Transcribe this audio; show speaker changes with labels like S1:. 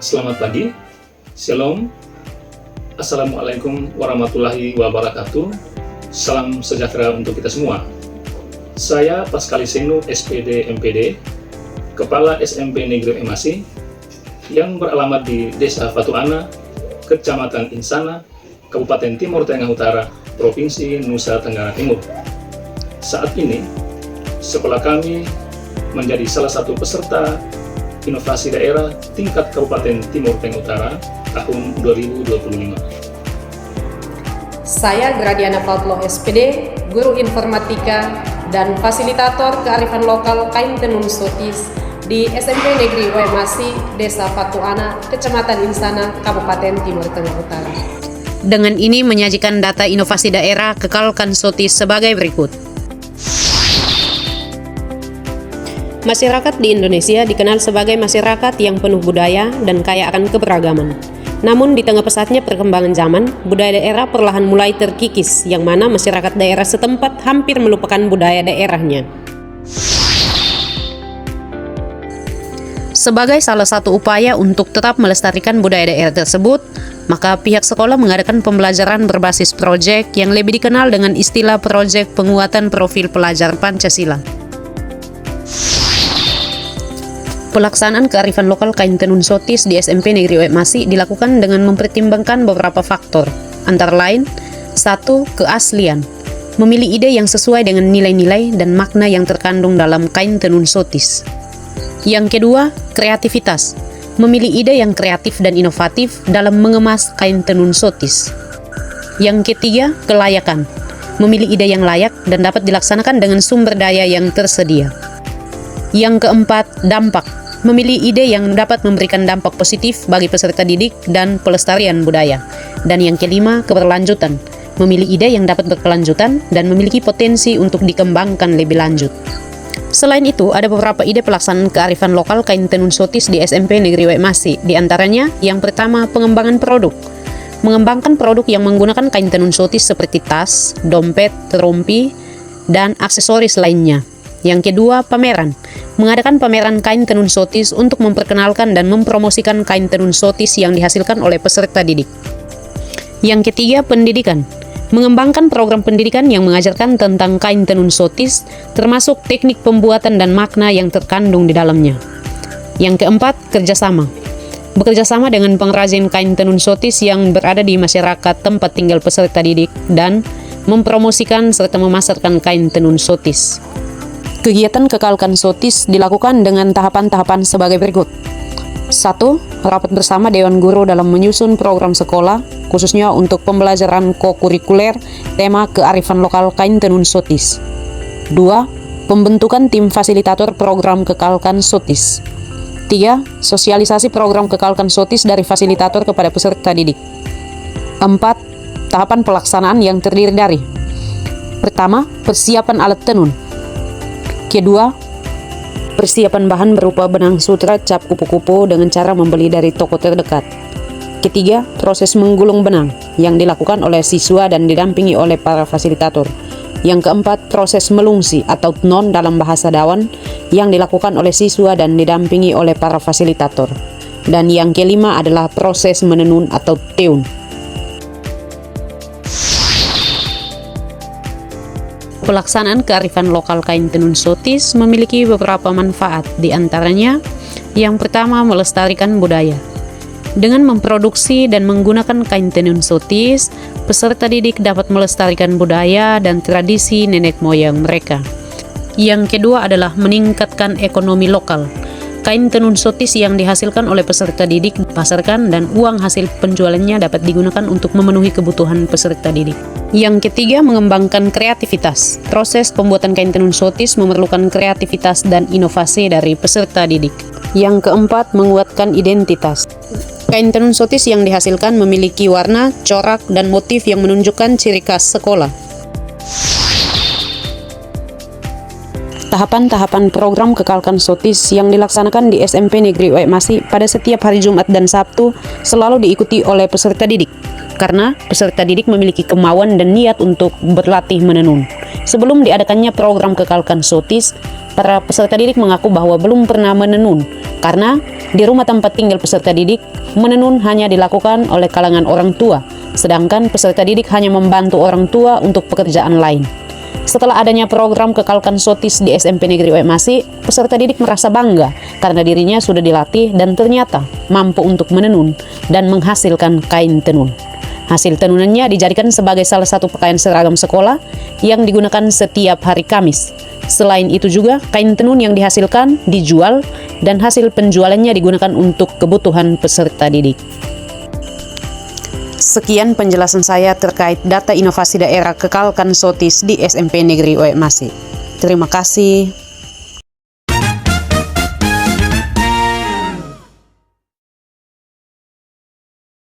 S1: Selamat pagi, Shalom, Assalamualaikum warahmatullahi wabarakatuh. Salam sejahtera untuk kita semua. Saya Pascal Senu, SPD MPD, Kepala SMP Negeri Emasi, yang beralamat di Desa Fatu Ana, Kecamatan Insana, Kabupaten Timur Tengah Utara, Provinsi Nusa Tenggara Timur. Saat ini, sekolah kami menjadi salah satu peserta inovasi daerah tingkat Kabupaten Timur Tengah Utara tahun 2025.
S2: Saya Gradiana Pablo SPD, Guru Informatika dan Fasilitator Kearifan Lokal Kain Tenun Sotis di SMP Negeri Emasi, Desa Fatu Ana, Kecamatan Insana, Kabupaten Timur Tengah Utara.
S3: Dengan ini menyajikan data inovasi daerah kekalkan sotis sebagai berikut. Masyarakat di Indonesia dikenal sebagai masyarakat yang penuh budaya dan kaya akan keberagaman. Namun di tengah pesatnya perkembangan zaman, budaya daerah perlahan mulai terkikis, yang mana masyarakat daerah setempat hampir melupakan budaya daerahnya. Sebagai salah satu upaya untuk tetap melestarikan budaya daerah tersebut, maka pihak sekolah mengadakan pembelajaran berbasis proyek yang lebih dikenal dengan istilah proyek penguatan profil pelajar Pancasila. Pelaksanaan kearifan lokal kain tenun sotis di SMP Negeri Emasi dilakukan dengan mempertimbangkan beberapa faktor, antara lain: 1. Keaslian, memilih ide yang sesuai dengan nilai-nilai dan makna yang terkandung dalam kain tenun sotis. Yang kedua, kreativitas, memilih ide yang kreatif dan inovatif dalam mengemas kain tenun sotis. Yang ketiga, kelayakan, memilih ide yang layak dan dapat dilaksanakan dengan sumber daya yang tersedia. Yang keempat, dampak, memilih ide yang dapat memberikan dampak positif bagi peserta didik dan pelestarian budaya. Dan yang kelima, keberlanjutan, memilih ide yang dapat berkelanjutan dan memiliki potensi untuk dikembangkan lebih lanjut. Selain itu, ada beberapa ide pelaksanaan kearifan lokal kain tenun sotis di SMP Negeri Emasi. Di antaranya, yang pertama, pengembangan produk. Mengembangkan produk yang menggunakan kain tenun sotis seperti tas, dompet, rompi, dan aksesoris lainnya. Yang kedua, pameran. Mengadakan pameran kain tenun sotis untuk memperkenalkan dan mempromosikan kain tenun sotis yang dihasilkan oleh peserta didik. Yang ketiga, pendidikan. Mengembangkan program pendidikan yang mengajarkan tentang kain tenun sotis, termasuk teknik pembuatan dan makna yang terkandung di dalamnya. Yang keempat, kerjasama. Bekerjasama dengan pengrajin kain tenun sotis yang berada di masyarakat tempat tinggal peserta didik dan mempromosikan serta memasarkan kain tenun sotis. Kegiatan kekalkan sotis dilakukan dengan tahapan-tahapan sebagai berikut. 1. Rapat bersama Dewan Guru dalam menyusun program sekolah, khususnya untuk pembelajaran kokurikuler tema kearifan lokal kain tenun sotis. 2. Pembentukan tim fasilitator program kekalkan sotis. 3. Sosialisasi program kekalkan sotis dari fasilitator kepada peserta didik. 4. Tahapan pelaksanaan yang terdiri dari: pertama, persiapan alat tenun. Kedua, persiapan bahan berupa benang sutra cap kupu-kupu dengan cara membeli dari toko terdekat. Ketiga, proses menggulung benang yang dilakukan oleh siswa dan didampingi oleh para fasilitator. Yang keempat, proses melungsi atau tnon dalam bahasa Dawan yang dilakukan oleh siswa dan didampingi oleh para fasilitator. Dan yang kelima adalah proses menenun atau teun. Pelaksanaan kearifan lokal kain tenun sotis memiliki beberapa manfaat, di antaranya: yang pertama, melestarikan budaya. Dengan memproduksi dan menggunakan kain tenun sotis, peserta didik dapat melestarikan budaya dan tradisi nenek moyang mereka. Yang kedua adalah meningkatkan ekonomi lokal. Kain tenun sotis yang dihasilkan oleh peserta didik dipasarkan dan uang hasil penjualannya dapat digunakan untuk memenuhi kebutuhan peserta didik. Yang ketiga, mengembangkan kreativitas. Proses pembuatan kain tenun sotis memerlukan kreativitas dan inovasi dari peserta didik. Yang keempat, menguatkan identitas. Kain tenun sotis yang dihasilkan memiliki warna, corak, dan motif yang menunjukkan ciri khas sekolah. Tahapan-tahapan program kekalkan sotis yang dilaksanakan di SMP Negeri Emasi pada setiap hari Jumat dan Sabtu selalu diikuti oleh peserta didik, karena peserta didik memiliki kemauan dan niat untuk berlatih menenun. Sebelum diadakannya program kekalkan sotis, para peserta didik mengaku bahwa belum pernah menenun, karena di rumah tempat tinggal peserta didik, menenun hanya dilakukan oleh kalangan orang tua, sedangkan peserta didik hanya membantu orang tua untuk pekerjaan lain. Setelah adanya program Kekalkan Sotis di SMP Negeri Oemasi, peserta didik merasa bangga karena dirinya sudah dilatih dan ternyata mampu untuk menenun dan menghasilkan kain tenun. Hasil tenunannya dijadikan sebagai salah satu pakaian seragam sekolah yang digunakan setiap hari Kamis. Selain itu juga, kain tenun yang dihasilkan dijual dan hasil penjualannya digunakan untuk kebutuhan peserta didik. Sekian penjelasan saya terkait data inovasi daerah Kekalkan Sotis di SMP Negeri Oemasi. Terima kasih.